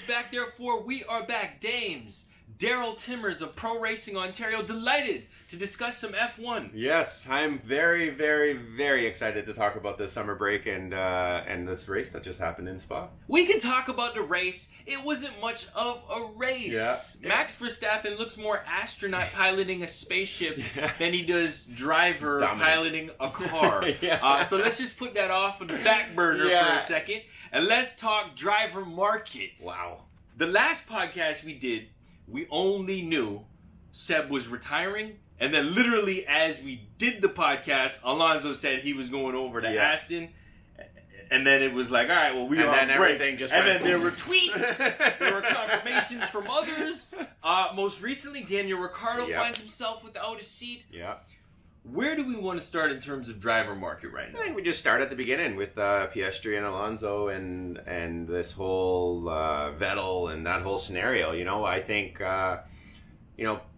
back, therefore we are back. Dames, Darryl Timmers of Pro Racing Ontario, delighted to discuss some F1. Yes, I'm very, very, very excited to talk about this summer break and this race that just happened in Spa. We can talk about the race. It wasn't much of a race. Yeah. Max Verstappen looks more astronaut piloting a spaceship than he does driver piloting a car. So let's just put that off on the back burner for a second, and let's talk driver market. Wow. The last podcast we did, we only knew Seb was retiring, and then literally as we did the podcast, Alonso said he was going over to Aston, and then it was like, all right, well, we are then great. Everything just and went then there were tweets, there were confirmations from others. Most recently, Daniel Ricciardo finds himself without a seat. Yeah. Where do we want to start in terms of driver market right now? I think we just start at the beginning with Piastri and Alonso and this whole Vettel and that whole scenario. You know, I think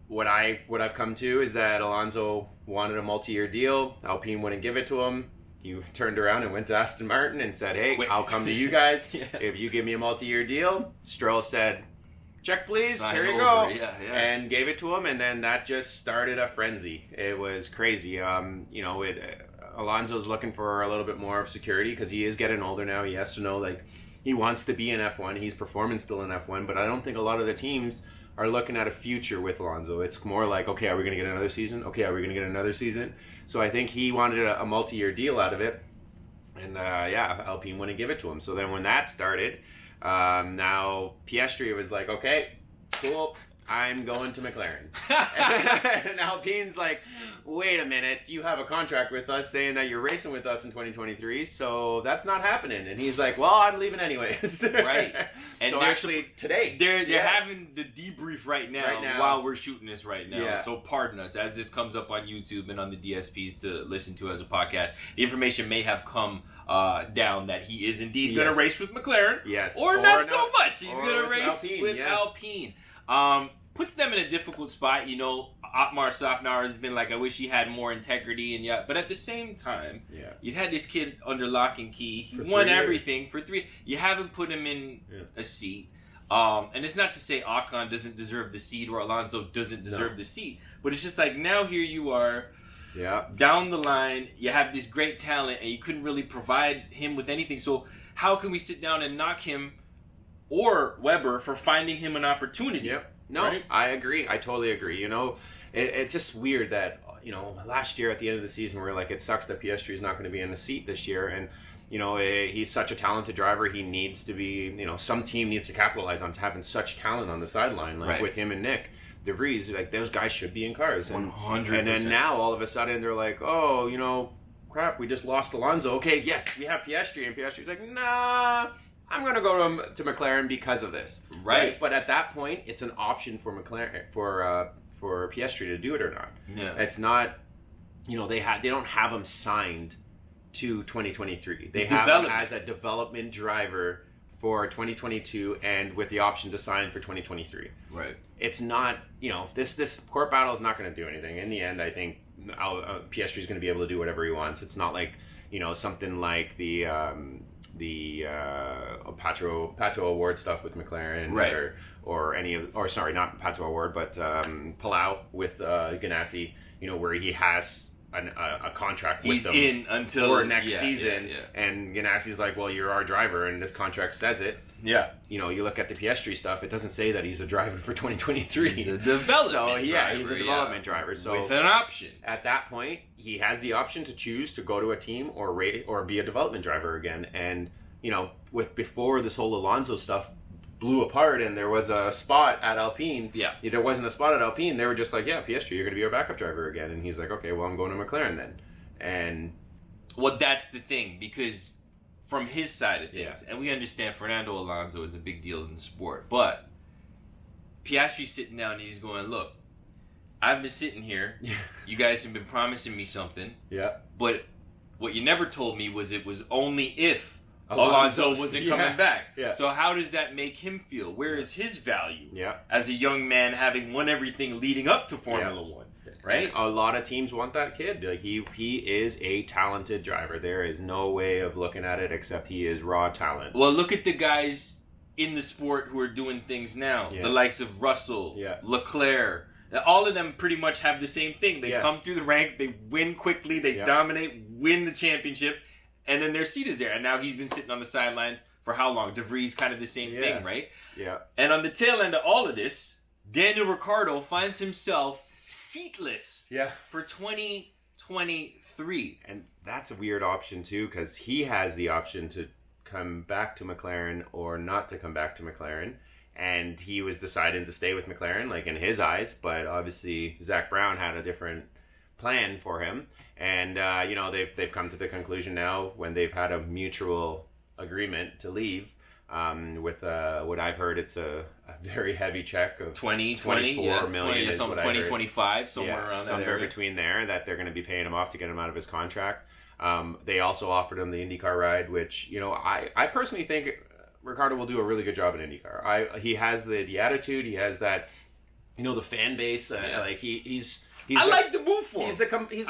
what I've come to is that Alonso wanted a multi-year deal. Alpine wouldn't give it to him. He turned around and went to Aston Martin and said, "Hey, I'll come to you guys if you give me a multi-year deal." Stroll said, "Check, please. Sign Here you over. go." And gave it to him, and then that just started a frenzy. It was crazy. Alonso's looking for a little bit more of security because he is getting older now. He has to know, like, he wants to be in F1. He's performing still in F1, but I don't think a lot of the teams are looking at a future with Alonso. It's more like, okay, are we going to get another season? Okay, are we going to get another season? So I think he wanted a multi-year deal out of it, and Alpine wouldn't give it to him. So then when that started, now Piastri was like, okay, cool, I'm going to McLaren. And Alpine's like, wait a minute, you have a contract with us saying that you're racing with us in 2023, so that's not happening. And he's like, well, I'm leaving anyways. Right. And so actually today, they're having the debrief right now while we're shooting this right now. So pardon us as this comes up on YouTube and on the DSPs to listen to as a podcast. The information may have come down that he is indeed going to race with McLaren. Or not so much. He's going to race with Alpine. Puts them in a difficult spot. You know, Otmar Safnauer has been like, I wish he had more integrity, and but at the same time, you've had this kid under lock and key. He won everything for 3. You haven't put him in a seat. And it's not to say Ocon doesn't deserve the seat or Alonso doesn't deserve the seat, but it's just like, now here you are, down the line, you have this great talent, and you couldn't really provide him with anything. So how can we sit down and knock him or Weber for finding him an opportunity? No, right? I agree. I totally agree. You know, it's just weird that, last year at the end of the season, we were like, it sucks that Piastri is not going to be in the seat this year. And, he's such a talented driver. He needs to be, some team needs to capitalize on having such talent on the sideline, like with him and Nick De Vries. Like, those guys should be in cars. And, 100%. And then now, all of a sudden, they're like, oh, crap, we just lost Alonso. Okay, yes, we have Piastri. And Piastri's like, nah, I'm going to go to McLaren because of this. Right. But at that point, it's an option for McLaren, for Piastri to do it or not. It's not, they don't have him signed to 2023. They have him as a development driver for 2022 and with the option to sign for 2023. Right. It's not, this court battle is not going to do anything. In the end, I think Piastri is going to be able to do whatever he wants. It's not like, something like the Pato Award stuff with McLaren, or sorry, not Pato Award, but Palau with Ganassi, where he has a contract with them. He's in until for next season, and Ganassi's like, well, you're our driver, and this contract says it. You look at the Piastri stuff; it doesn't say that he's a driver for 2023. He's a development driver. He's a development driver. So with an option. At that point, he has the option to choose to go to a team or be a development driver again. And before this whole Alonso stuff blew apart, and there was a spot at Alpine. There wasn't a spot at Alpine. They were just like, Piastri, you're going to be our backup driver again. And he's like, okay, well, I'm going to McLaren then. And that's the thing, because from his side of things, and we understand Fernando Alonso is a big deal in the sport, but Piastri's sitting down and he's going, look, I've been sitting here. You guys have been promising me something. But what you never told me was it was only if Alonso wasn't coming back. So how does that make him feel? Where is his value as a young man having won everything leading up to Formula One? Right? A lot of teams want that kid. Like, he is a talented driver. There is no way of looking at it except he is raw talent. Well, look at the guys in the sport who are doing things now. Yeah. The likes of Russell, Leclerc. All of them pretty much have the same thing. They come through the rank, they win quickly, they dominate, win the championship, and then their seat is there. And now he's been sitting on the sidelines for how long? De Vries kind of the same thing, right? Yeah. And on the tail end of all of this, Daniel Ricciardo finds himself seatless for 2023. And that's a weird option too, because he has the option to come back to McLaren or not to come back to McLaren. And he was deciding to stay with McLaren, like in his eyes, but obviously Zach Brown had a different plan for him. And they've come to the conclusion now, when they've had a mutual agreement to leave, with what I've heard, it's a very heavy check of 24 million, 2025, somewhere around that somewhere area. Between there, that they're going to be paying him off to get him out of his contract. They also offered him the IndyCar ride, which I personally think Ricciardo will do a really good job in IndyCar. He has the attitude. He has that, the fan base. Like he's. I like the move for him. He's a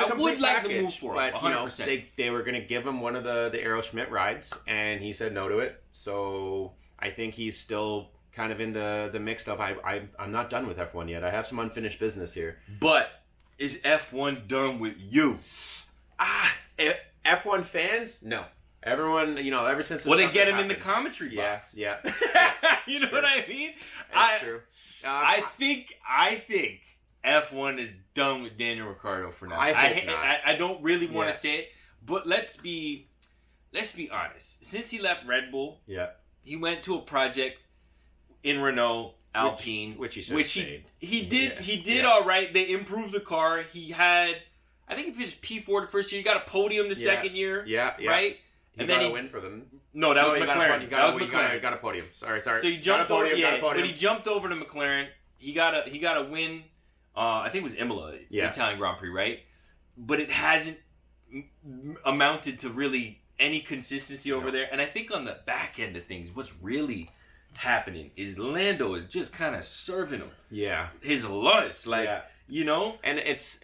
complete package, the move for him. 100%. But they were going to give him one of the Aero Schmidt rides, and he said no to it. So I think he's still kind of in the mix of I'm not done with F1 yet. I have some unfinished business here. But is F1 done with you? F1 fans, no. Everyone, ever since they get him in the commentary box. Yeah. You know what I mean? That's true. I think F1 is done with Daniel Ricciardo for now. I don't really want to say it, but let's be honest. Since he left Red Bull, he went to a project in Renault, Alpine, which he should have stayed. He did all right. They improved the car. He had, I think he finished P4 the first year. He got a podium the second year. Right? And then he win for them. No, that was McLaren. He got a podium. Sorry. So he jumped over. When he jumped over to McLaren, he got a win. I think it was Imola, the Italian Grand Prix, right? But it hasn't amounted to really any consistency over there. And I think on the back end of things, what's really happening is Lando is just kind of serving him. His lunch,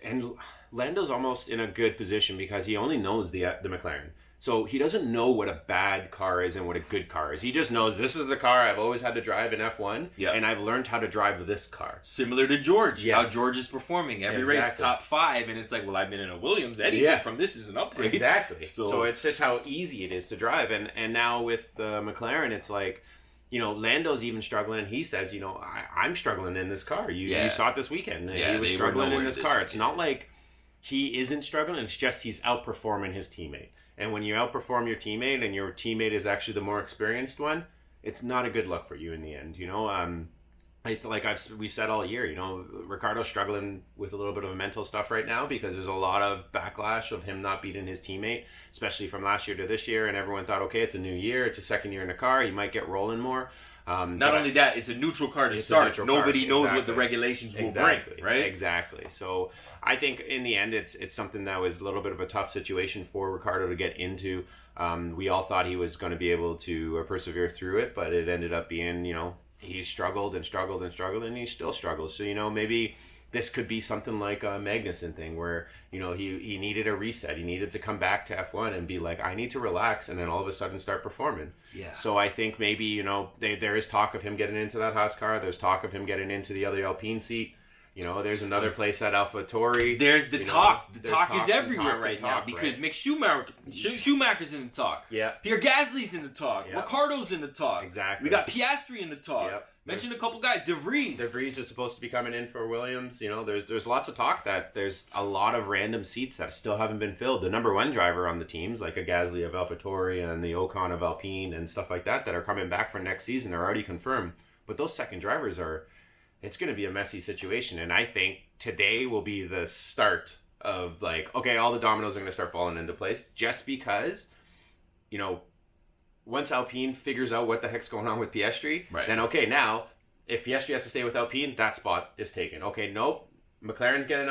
And Lando's almost in a good position because he only knows the McLaren. So he doesn't know what a bad car is and what a good car is. He just knows this is the car I've always had to drive in F1, and I've learned how to drive this car. Similar to George, how George is performing. Every race, top 5, and it's like, well, I've been in a Williams. Anything from this is an upgrade. Exactly. So it's just how easy it is to drive. And now with the McLaren, it's like, Lando's even struggling. He says, I'm struggling in this car. You saw it this weekend. He was struggling in this car. It's not like he isn't struggling. It's just he's outperforming his teammate. And when you outperform your teammate and your teammate is actually the more experienced one, it's not a good look for you in the end. We've said all year, Ricciardo's struggling with a little bit of mental stuff right now because there's a lot of backlash of him not beating his teammate, especially from last year to this year. And everyone thought, okay, it's a new year. It's a second year in the car. He might get rolling more. Not only that, it's a neutral car to start. Nobody knows what the regulations will bring, right? Exactly. So I think in the end, it's something that was a little bid of a tough situation for Ricciardo to get into. We all thought he was going to be able to persevere through it, but it ended up being, he struggled and struggled and struggled, and he still struggles. So, maybe this could be something like a Magnussen thing where, he needed a reset. He needed to come back to F1 and be like, I need to relax, and then all of a sudden start performing. So I think maybe, there is talk of him getting into that Haas car. There's talk of him getting into the other Alpine seat. There's another place at AlphaTauri. There's the talk. The talk is everywhere right now because Mick Schumacher's in the talk. Pierre Gasly's in the talk. Ricciardo's in the talk. Exactly. We got Piastri in the talk. Mentioned a couple guys. De Vries. De Vries is supposed to be coming in for Williams. There's lots of talk that there's a lot of random seats that still haven't been filled. The number one driver on the teams, like a Gasly of AlphaTauri and the Ocon of Alpine and stuff like that are coming back for next season, are already confirmed. But those second drivers it's going to be a messy situation. And I think today will be the start of okay, all the dominoes are going to start falling into place just because, once Alpine figures out what the heck's going on with Piastri, then okay, now if Piastri has to stay with Alpine, that spot is taken. Okay, nope. McLaren's getting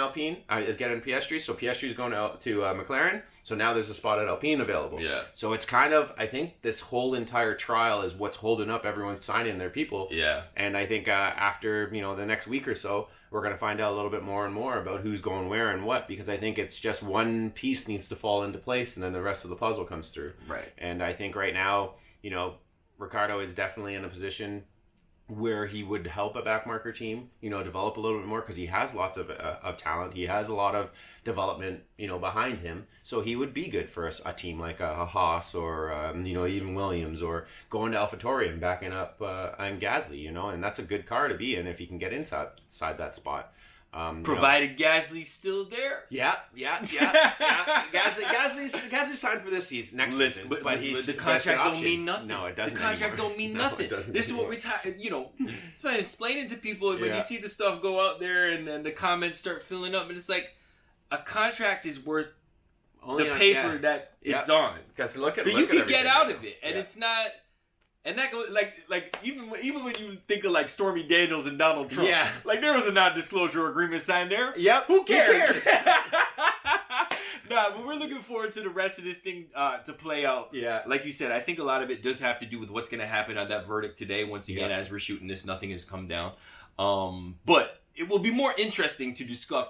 is getting Piastri, so Piastri's going to McLaren. So now there's a spot at Alpine available. So it's kind of, I think this whole entire trial is what's holding up everyone signing their people. And I think after the next week or so, we're going to find out a little bit more and more about who's going where and what, because I think it's just one piece needs to fall into place, and then the rest of the puzzle comes through. And I think right now, Ricciardo is definitely in a position where he would help a backmarker team, develop a little bit more, because he has lots of talent. He has a lot of development, behind him. So he would be good for a team like a Haas or, even Williams, or going to AlphaTauri and backing up on Gasly, and that's a good car to be in if he can get inside that spot. Provided Gasly's still there. Yeah. Gasly's signed for this season, next season. But the contract don't mean nothing. No, it doesn't. The contract don't mean nothing. This is what we're talking. It's been explaining to people when you see the stuff go out there and the comments start filling up, and it's like a contract is worth only the paper that it's on. Because look at you can get out of it, and it's not. And that goes like even when you think of like Stormy Daniels and Donald Trump, like there was a non-disclosure agreement signed there. Yep. Who cares? Nah, but we're looking forward to the rest of this thing to play out. Yeah. Like you said, I think a lot of it does have to do with what's going to happen on that verdict today. Once again, as we're shooting this, nothing has come down. But it will be more interesting to discuss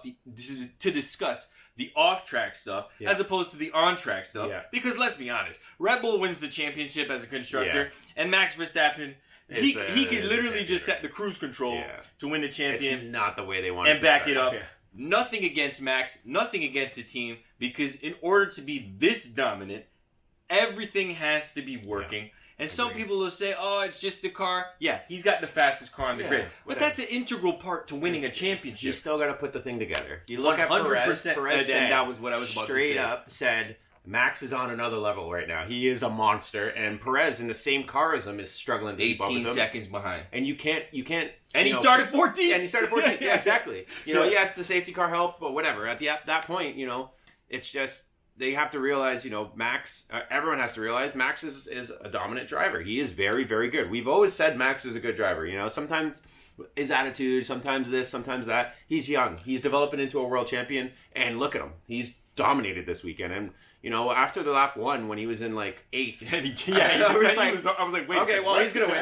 the off-track stuff as opposed to the on-track stuff. Yeah. Because let's be honest, Red Bull wins the championship as a constructor, and Max Verstappen, he could literally just set the cruise control to win the champion. It's not the way they want and back it up. Yeah. Nothing against Max, nothing against the team, because in order to be this dominant, everything has to be working. Yeah. And some people will say, oh, it's just the car. Yeah, he's got the fastest car on the grid. But that's an integral part to winning a championship. You still got to put the thing together. You look at Perez said, that was what I was about to say. Straight up said, Max is on another level right now. He is a monster. And Perez, in the same car as him, is struggling to keep up with him. 18 seconds behind. And you can't... And he started 14. And he started 14. Yeah, exactly. Yes, the safety car helped, but whatever. At that point, it's just... They have to realize, Max, everyone has to realize Max is a dominant driver. He is very, very good. We've always said Max is a good driver. Sometimes his attitude, sometimes this, sometimes that. He's young. He's developing into a world champion. And look at him. He's dominated this weekend. And, after the lap 1, when he was in, 8th. I was like, wait. Okay, well, he's going to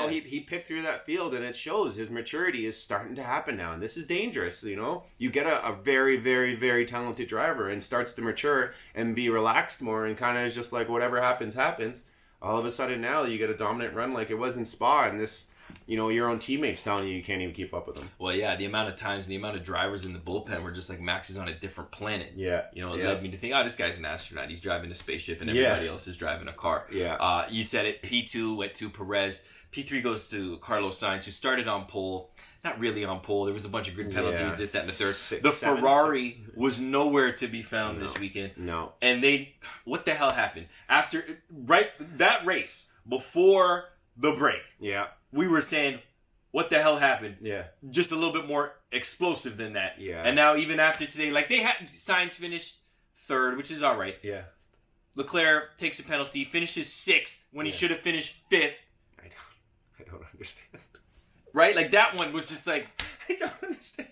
win. He picked through that field, and it shows his maturity is starting to happen now. And this is dangerous, You get a very, very, very talented driver and starts to mature and be relaxed more and kind of is just like whatever happens, happens. All of a sudden now you get a dominant run like it was in Spa, and this... your own teammates telling you can't even keep up with them. Well, yeah, the amount of times, the amount of drivers in the bullpen were just like, Max is on a different planet. Yeah. It led me to think, this guy's an astronaut. He's driving a spaceship and everybody else is driving a car. Yeah. You said it. P2 went to Perez. P3 goes to Carlos Sainz, who started on pole. Not really on pole. There was a bunch of grid penalties, this, that, and the third. The Ferrari was nowhere to be found this weekend. No. And what the hell happened? After, that race, before the break. Yeah. We were saying, what the hell happened? Yeah. Just a little bit more explosive than that. Yeah. And now, even after today, Sainz finished 3rd, which is all right. Yeah. Leclerc takes a penalty, finishes 6th when he should have finished 5th. I don't understand. Right? That one was just I don't understand.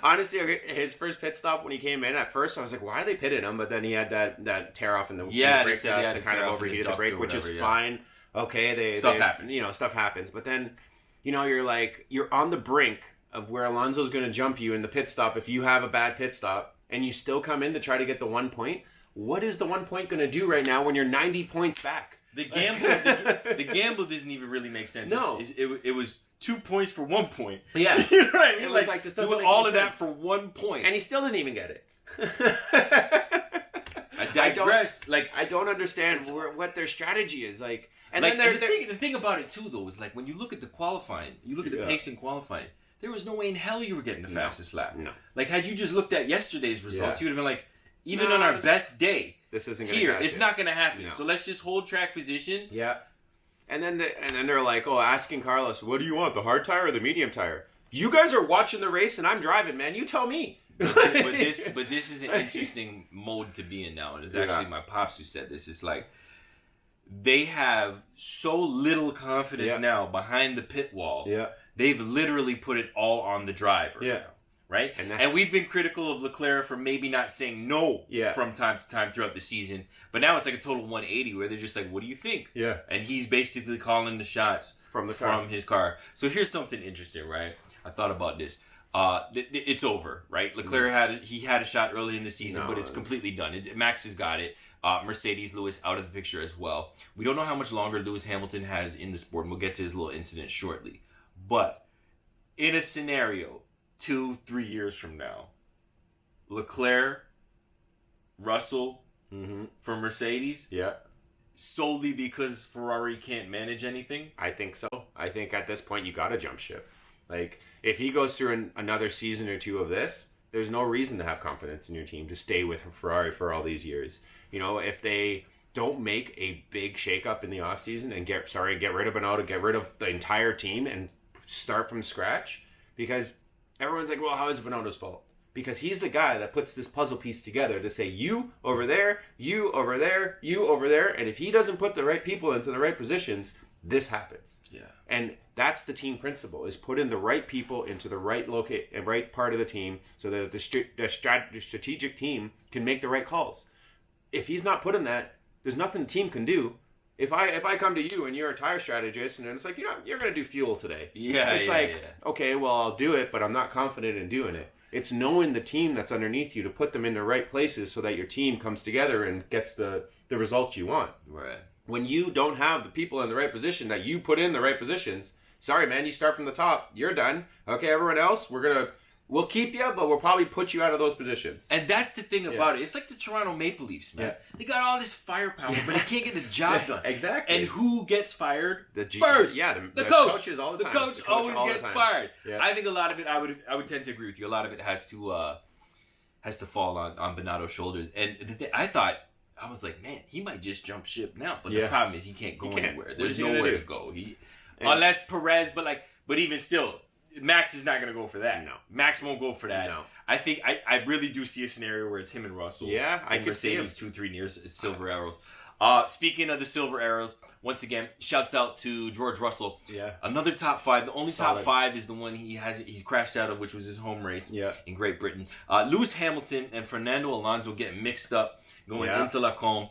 Honestly, his first pit stop when he came in, at first I was like, why are they pitting him? But then he had that tear off in the brake dust that kind of overheated the brake, which is fine. Okay, stuff happens. Stuff happens. But then, you're on the brink of where Alonso's going to jump you in the pit stop if you have a bad pit stop, and you still come in to try to get the 1 point. What is the 1 point going to do right now when you're 90 points back? The gamble doesn't even really make sense. No. It was 2 points for 1 point. Yeah. You know what I mean? It was this doesn't doing make all any of sense. that for 1 point. And he still didn't even get it. I digress. I don't understand what their strategy is. And then the thing about it too, though, is when you look at the qualifying, you look at the pace in qualifying. There was no way in hell you were getting the fastest lap. No. Had you just looked at yesterday's results, you would have been even on our best day, this isn't here. It's not going to happen. No. So let's just hold track position. Yeah. And then they're asking Carlos, what do you want, the hard tire or the medium tire? You guys are watching the race and I'm driving, man. You tell me. But this is an interesting mode to be in now, and it's actually my pops who said this. It's they have so little confidence now behind the pit wall. Yeah. They've literally put it all on the driver. Yeah. Now, right? And we've been critical of Leclerc for maybe not saying no from time to time throughout the season. But now it's a total 180 where they're just what do you think? Yeah. And he's basically calling the shots from his car. So here's something interesting, right? I thought about this. It's over, right? Leclerc had a shot early in the season, but it's completely done. Max has got it. Mercedes, Lewis out of the picture as well. We don't know how much longer Lewis Hamilton has in the sport, and we'll get to his little incident shortly. But in a scenario 2-3 years from now, Leclerc, Russell for Mercedes, solely because Ferrari can't manage anything? I think so. I think at this point you got to jump ship. Like, if he goes through another season or two of this, there's no reason to have confidence in your team to stay with Ferrari for all these years. You know, if they don't make a big shakeup in the offseason and get rid of Binotto, get rid of the entire team and start from scratch, because everyone's like, well, how is it Binotto's fault? Because he's the guy that puts this puzzle piece together to say, you over there, you over there, you over there, and if he doesn't put the right people into the right positions, this happens. Yeah. And that's the team principle, is put in the right people into the right right part of the team so that the strategic team can make the right calls. If he's not putting that, there's nothing the team can do. If I come to you and you're a tire strategist and it's like, you're going to do fuel today. Okay, well, I'll do it, but I'm not confident in doing it. It's knowing the team that's underneath you to put them in the right places so that your team comes together and gets the results you want. Right. When you don't have the people in the right position that you put in the right positions, sorry, man, you start from the top. You're done. Okay, everyone else, we'll keep you, but we'll probably put you out of those positions. And that's the thing about it. It's like the Toronto Maple Leafs, man. They got all this firepower, but they can't get the job done. Exactly. And who gets fired first? Yeah, the coach. Coaches all the time. The coach always gets fired. Yeah. I think a lot of it, I would tend to agree with you. A lot of it has to fall on Binotto's shoulders. And I was like, man, he might just jump ship now. But the problem is he can't go anywhere. There's nowhere to go. Unless Perez, but even still, Max is not going to go for that. No. Max won't go for that. No. I think I really do see a scenario where it's him and Russell. Yeah, I could see him. Mercedes 2-3 years, Silver Arrows. Speaking of the Silver Arrows, once again, shouts out to George Russell. Yeah. Another top 5. The only Solid. top 5 is the one he's crashed out of, which was his home race in Great Britain. Lewis Hamilton and Fernando Alonso getting mixed up going into La Combe.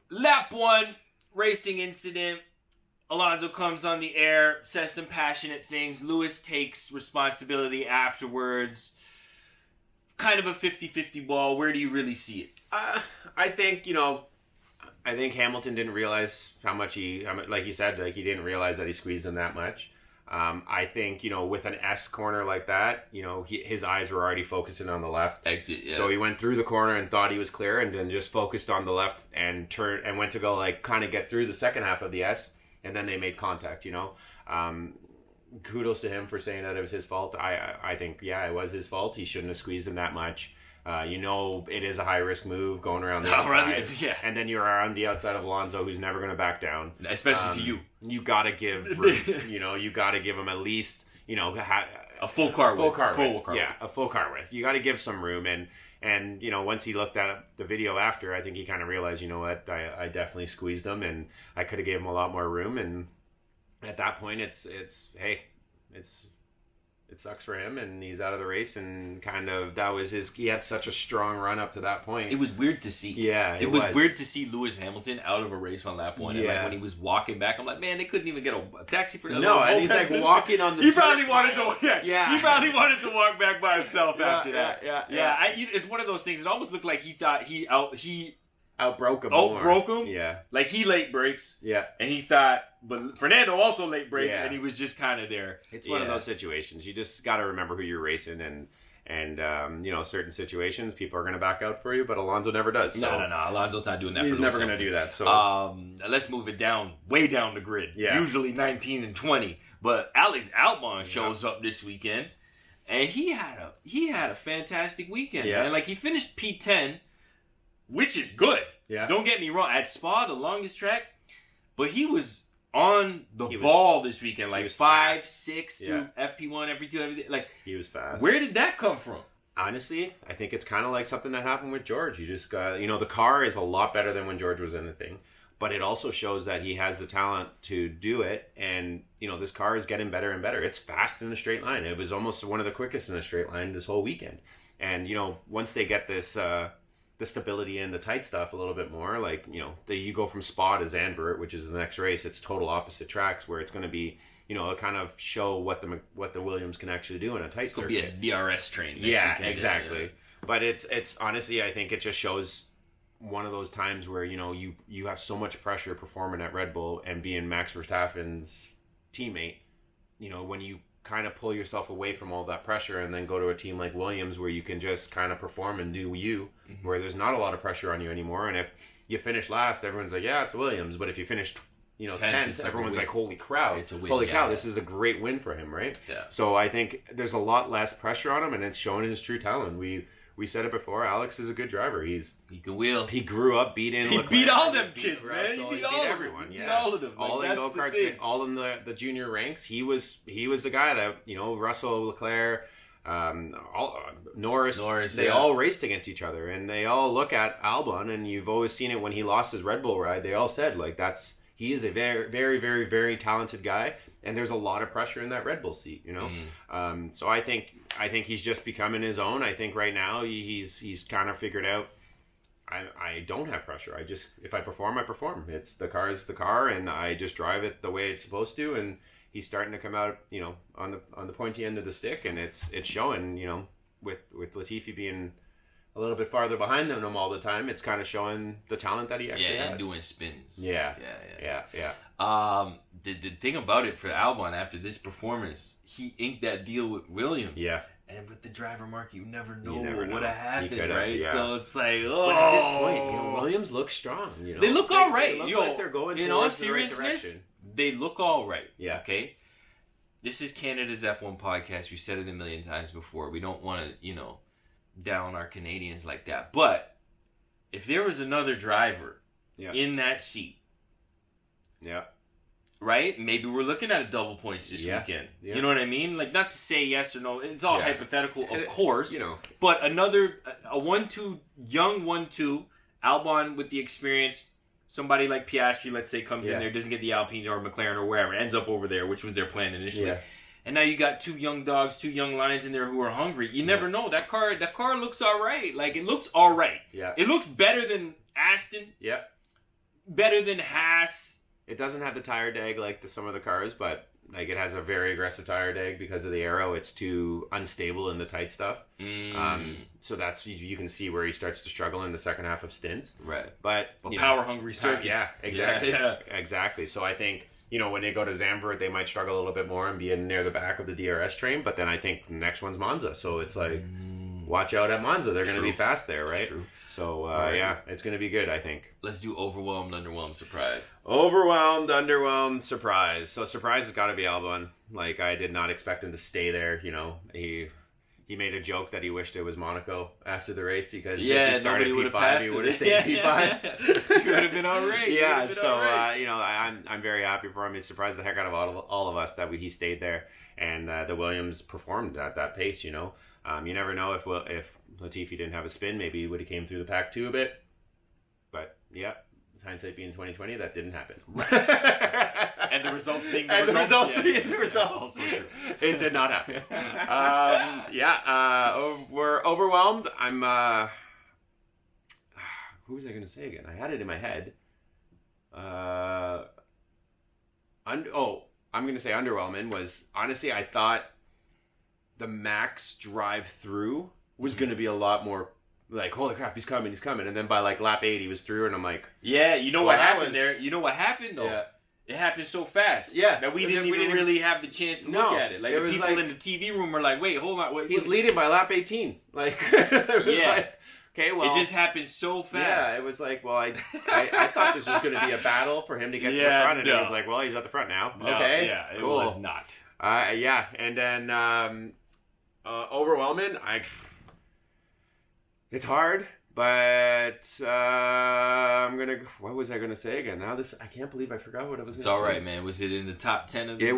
Lap 1, racing incident. Alonso comes on the air, says some passionate things. Lewis takes responsibility afterwards. Kind of a 50-50 ball. Where do you really see it? I think Hamilton didn't realize how much like you said, he didn't realize that he squeezed him that much. I think, with an S corner like that, his eyes were already focusing on the left exit. Yeah. So he went through the corner and thought he was clear, and then just focused on the left and turned and went to go kind of get through the second half of the S, and then they made contact. Kudos to him for saying that it was his fault. I think, it was his fault. He shouldn't have squeezed him that much. It is a high-risk move going around the outside. And then you're on the outside of Alonso, who's never going to back down. Especially to you. You got to give room. You got to give him at least, a full car width. A full car width. You got to give some room. And once he looked at the video after, I think he kind of realized, I definitely squeezed him, and I could have gave him a lot more room. And at that point, it sucks for him, and he's out of the race, and kind of he had such a strong run up to that point. It was weird to see. Yeah, it was weird to see Lewis Hamilton out of a race on lap 1. Yeah. And when he was walking back, I'm like, man, they couldn't even get a taxi for No, and he's walking on the He probably wanted to He probably wanted to walk back by himself after that. It's one of those things. It almost looked like he thought he outbroke him. Outbroke him? Yeah. Like he late brakes. Yeah. And he thought, but Fernando also late braked, and he was just kind of there. It's one of those situations. You just got to remember who you're racing, and certain situations, people are going to back out for you, but Alonso never does. So. No. Alonso's not doing that. He's never going to do that. So let's move it way down the grid. Yeah. Usually 19 and 20. But Alex Albon shows up this weekend, and he had a fantastic weekend. Yeah. Man. Like, he finished P10, which is good. Yeah. Don't get me wrong. At Spa, the longest track, but he was on the ball this weekend. Like 5, 6 through FP1, FP2, everything. Like, he was fast. Where did that come from? Honestly, I think it's kind of like something that happened with George. You just got, the car is a lot better than when George was in the thing. But it also shows that he has the talent to do it. And, this car is getting better and better. It's fast in a straight line. It was almost one of the quickest in a straight line this whole weekend. And, once they get this, the stability and the tight stuff a little bit more, like, you go from Spa to Zandvoort, which is the next race. It's total opposite tracks where it's going to be, kind of show what the Williams can actually do in a tight circuit. It'll be a DRS train. Yeah, exactly. Yeah. But it's honestly, I think it just shows one of those times where, you have so much pressure performing at Red Bull and being Max Verstappen's teammate, when you kind of pull yourself away from all that pressure and then go to a team like Williams where you can just kind of perform and do you, where there's not a lot of pressure on you anymore. And if you finish last, everyone's like, yeah, it's Williams. But if you finish 10th, everyone's like, holy cow, this is a great win for him, right? Yeah. So I think there's a lot less pressure on him, and it's showing his true talent. We said it before, Alex is a good driver. He can wheel. He grew up beating Leclerc. He beat all them kids, man. He beat everyone. He beat all of them. All in go-karts, all in the junior ranks. He was the guy that, Russell, Leclerc, Norris, they all raced against each other, and they all look at Albon, and you've always seen it when he lost his Red Bull ride. They all said, like, he is a very, very, very, very talented guy, and there's a lot of pressure in that Red Bull seat, So I think he's just becoming his own. I think right now he's kind of figured out, I don't have pressure. If I perform, I perform. It's the car is the car, and I just drive it the way it's supposed to. And he's starting to come out, on the pointy end of the stick, and it's showing. With Latifi being a little bit farther behind than him all the time, it's kind of showing the talent that he actually has. Yeah, and doing spins. Yeah. The thing about it for Albon, after this performance, he inked that deal with Williams. Yeah. And with the driver mark, you never know what would have happened, right? Yeah. So it's like, But at this point, Williams looks strong. They look all right. They look like they're going in all towards the right seriousness, direction. they look all right. Yeah. Okay? This is Canada's F1 podcast. We said it a million times before. We don't want to, down our Canadians like that. But if there was another driver in that seat, right? Maybe we're looking at a double points this weekend. Yeah. You know what I mean? Like, not to say yes or no. It's all hypothetical, of course. But another, a 1-2, young 1-2, Albon with the experience, somebody like Piastri, let's say, comes in there, doesn't get the Alpine or McLaren or wherever, ends up over there, which was their plan initially. Yeah. And now you got two young dogs, two young lions in there who are hungry. You never know. That car looks all right. Like, it looks all right. Yeah. It looks better than Aston. Yeah. Better than Haas. It doesn't have the tire dag like some of the cars, but like it has a very aggressive tire dag because of the aero. It's too unstable in the tight stuff. So that's, you can see where he starts to struggle in the second half of stints. Right. But power hungry circuits. Yeah, exactly. Yeah. Exactly. So I think, when they go to Zandvoort, they might struggle a little bit more and be in near the back of the DRS train. But then I think the next one's Monza. So it's like, watch out at Monza. They're going to be fast there, right? True. So, it's going to be good, I think. Let's do overwhelmed, underwhelmed, surprise. Overwhelmed, underwhelmed, surprise. So surprise has got to be Albon. Like, I did not expect him to stay there. He made a joke that he wished it was Monaco after the race because if he started P5, he would have stayed P5. He would have been all right. Yeah, so, I'm very happy for him. It surprised the heck out of all of us that he stayed there. And the Williams performed at that pace, You never know if Latifi didn't have a spin, maybe he would have came through the pack too a bit. But, hindsight being 2020, that didn't happen. Right. And the results being the results. The results. It did not happen. We're overwhelmed. I'm, who was I going to say again? I had it in my head. I'm going to say underwhelming was, honestly, I thought the Max drive-through was going to be a lot more like, holy crap, he's coming. And then by like lap 8, he was through, and I'm like... Yeah, what happened there? You know what happened, though? Yeah. It happened so fast. Yeah. That we didn't even really have the chance to look at it. Like, the people in the TV room were like, wait, hold on. Wait, he's leading by lap 18. Like, it was like... Okay, well... It just happened so fast. Yeah, it was like, well, I thought this was going to be a battle for him to get to the front, and it was like, well, he's at the front now. No, okay, yeah, cool. It was not. And then overwhelming, it's hard, but I'm gonna. What was I gonna say again? Now I can't believe I forgot what I was. It's all right, man. Was it in the top 10 of the? It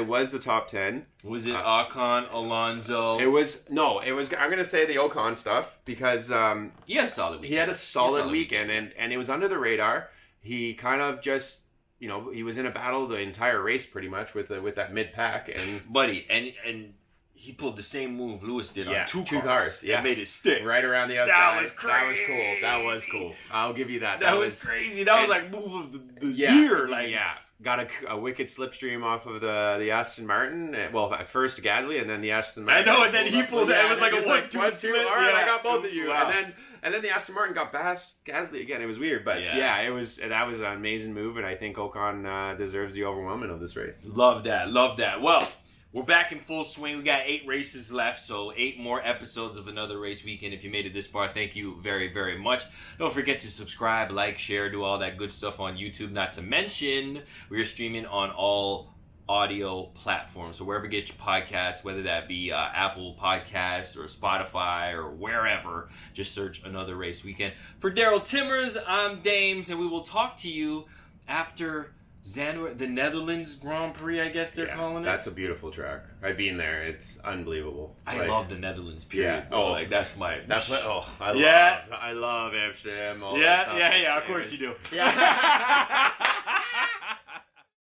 was the top 10. Was it Ocon, Alonso? It was. I'm gonna say the Ocon stuff because he had a solid weekend. He had a solid weekend, and it was under the radar. He kind of just. He was in a battle the entire race pretty much with that mid pack and buddy and he pulled the same move Lewis did on two cars. Yeah, made it stick right around the outside. That was cool. I'll give you that. That was crazy. That was like move of the year. Like got a wicked slipstream off of the Aston Martin. Well, at first Gasly, and then the Aston Martin. I know, and then he pulled it. It was like a 1-2 slip. All right, I got both of you. Wow. And then the Aston Martin got past Gasly again. It was weird, but that was an amazing move, and I think Ocon deserves the overwhelming of this race. Love that. Well, we're back in full swing. We got 8 races left, so 8 more episodes of another race weekend. If you made it this far, thank you very, very much. Don't forget to subscribe, like, share, do all that good stuff on YouTube. Not to mention, we are streaming on all audio platforms. So wherever you get your podcasts, whether that be Apple Podcasts or Spotify or wherever, just search Another Race Weekend. For Darryl Timmers, I'm Dames, and we will talk to you after the Netherlands Grand Prix, I guess they're calling it. That's a beautiful track. I've been there. It's unbelievable. I love the Netherlands period. Yeah. Oh, like that's my. That's what. Oh, I love Amsterdam. All yeah. Of course you do. Yeah.